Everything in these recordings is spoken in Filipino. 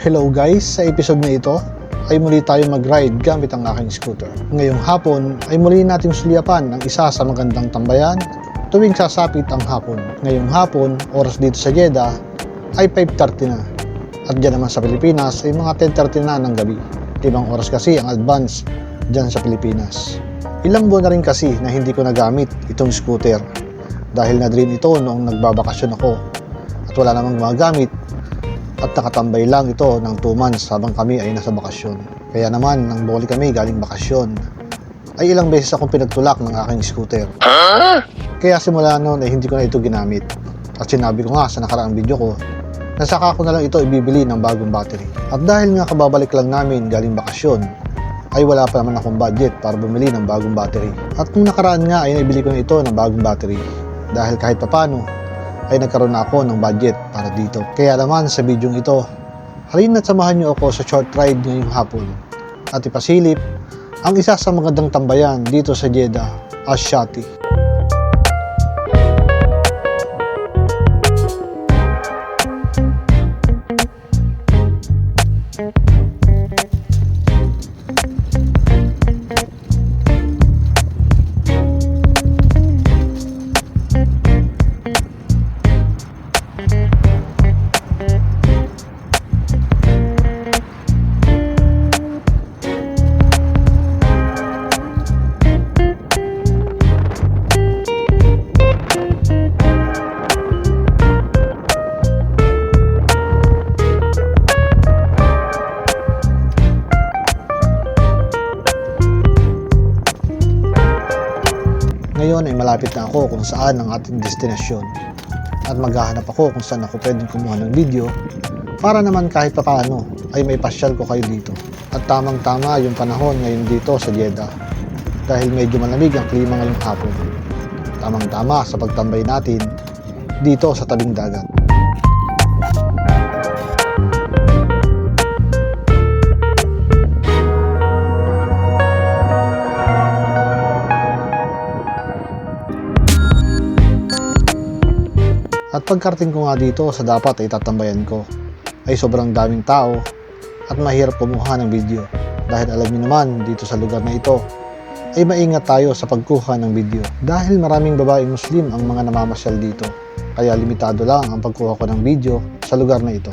Hello guys, sa episode na ito ay muli tayo mag-ride gamit ang aking scooter. Ngayong hapon ay muli nating sulyapan ang isa sa magandang tambayan tuwing sasapit ang hapon. Ngayong hapon, oras dito sa Jeddah ay 5:30 na. At dyan naman sa Pilipinas ay mga 10:30 na ng gabi. 5 oras kasi ang advance dyan sa Pilipinas. Ilang buwan na rin kasi na hindi ko nagamit itong scooter dahil na-drain ito noong nagbabakasyon ako at wala namang magamit. At nakatambay lang ito ng 2 months habang kami ay nasa bakasyon. Kaya naman, nang bumalik kami galing bakasyon, ay ilang beses akong pinagtulak ng aking scooter. Kaya simula noon ay hindi ko na ito ginamit. At sinabi ko nga sa nakaraang video ko, na saka ko na lang ito ibibili ng bagong battery. At dahil nga kababalik lang namin galing bakasyon, ay wala pa naman akong budget para bumili ng bagong battery. At nung nakaraan nga ay naibili ko na ito ng bagong battery. Dahil kahit papano, ay nagkaroon na ako ng budget para dito. Kaya naman sa video ito, halina't samahan niyo ako sa short ride ngayong hapon at ipasilip ang isa sa magandang tambayan dito sa Jeddah, Asyati. Ngayon ay malapit na ako kung saan ang ating destinasyon at maghahanap ako kung saan ako pwedeng kumuha ng video para naman kahit papaano ay may pasyal ko kayo dito. At tamang-tama yung panahon ngayon dito sa Jeddah dahil medyo malamig ang klima ngayong hapon. Tamang-tama sa pagtambay natin dito sa tabing dagat. At pagkarating ko nga dito sa dapat ay tatambayan ko, ay sobrang daming tao at mahirap kumuha ng video. Dahil alam niyo naman dito sa lugar na ito ay maingat tayo sa pagkuha ng video. Dahil maraming babaeng Muslim ang mga namamasyal dito, kaya limitado lang ang pagkuha ko ng video sa lugar na ito.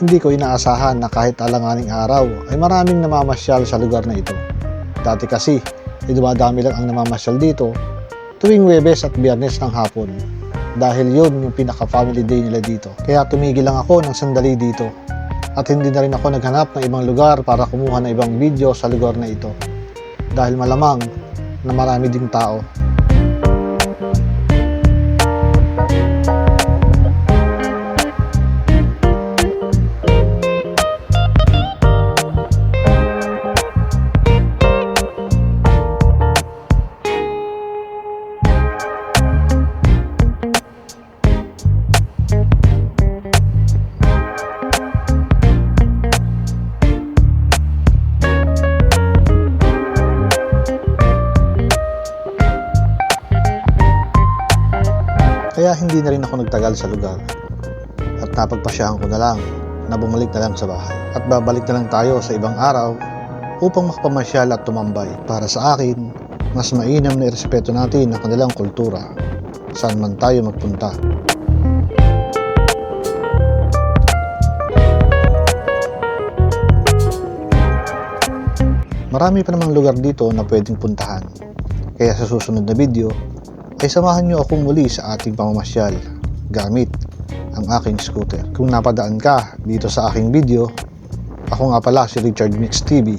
Hindi ko inaasahan na kahit alanganing araw ay maraming namamasyal sa lugar na ito. Dati kasi ay dumadami lang ang namamasyal dito tuwing Huwebes at Biyernes ng hapon. Dahil yun yung pinaka-family day nila dito. Kaya tumigil lang ako ng sandali dito. At hindi na rin ako naghanap ng ibang lugar para kumuha ng ibang video sa lugar na ito. Dahil malamang na marami ding tao. Kaya hindi na rin ako nagtagal sa lugar at napagpasyahan ko na lang na bumalik na lang sa bahay. At babalik na lang tayo sa ibang araw upang makapamasyal at tumambay. Para sa akin, mas mainam na irespeto natin ang kanilang kultura saan man tayo magpunta. Marami pa namang lugar dito na pwedeng puntahan. Kaya sa susunod na video, ay samahan nyo ako muli sa ating pamamasyal gamit ang aking scooter. Kung napadaan ka dito sa aking video, ako nga pala si Richard Mix TV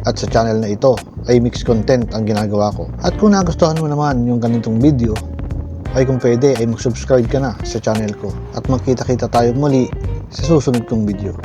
at sa channel na ito ay mix content ang ginagawa ko. At kung nagustuhan mo naman yung ganitong video, ay kung pwede ay mag-subscribe ka na sa channel ko at magkita-kita tayo muli sa susunod kong video.